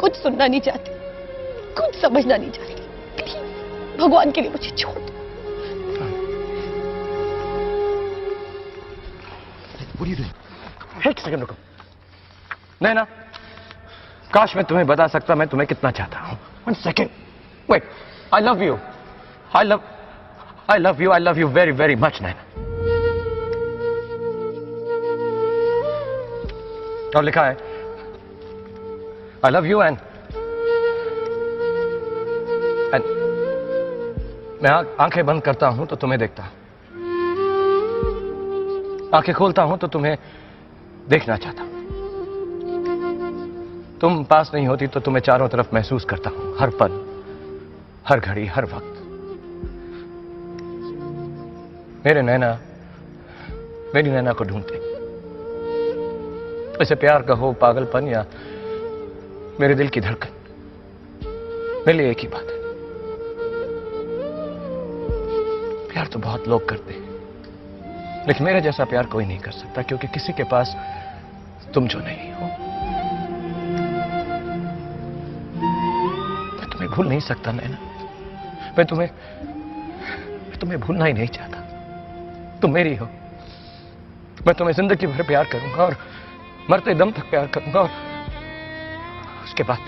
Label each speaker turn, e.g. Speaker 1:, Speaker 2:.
Speaker 1: कुछ सुनना नहीं चाहती, कुछ समझना नहीं चाहती। प्लीज भगवान के लिए मुझे छोड़ दो।
Speaker 2: एक सेकंड रुको। नैना, काश मैं तुम्हें बता सकता मैं तुम्हें कितना चाहता हूं। One second, wait. I love you, I love you very very much Naina. और लिखा है आई लव यू एंड मैं आंखें बंद करता हूं तो तुम्हें देखता हूं, आंखें खोलता हूं तो तुम्हें देखना चाहता हूं। तुम पास नहीं होती तो तुम्हें चारों तरफ महसूस करता हूं, हर पल, हर घड़ी, हर वक्त। मेरी नैना को ढूंढते, इसे प्यार कहो, पागलपन या मेरे दिल की धड़कन, मेरे लिए एक ही बात है। प्यार तो बहुत लोग करते हैं, लेकिन मेरे जैसा प्यार कोई नहीं कर सकता, क्योंकि किसी के पास तुम जो नहीं हो। मैं तुम्हें भूल नहीं सकता नैना, मैं तुम्हें भूलना ही नहीं चाहता। तुम मेरी हो, मैं तुम्हें जिंदगी भर प्यार करूंगा और मरते दम तक प्यार करूंगा, और उसके बाद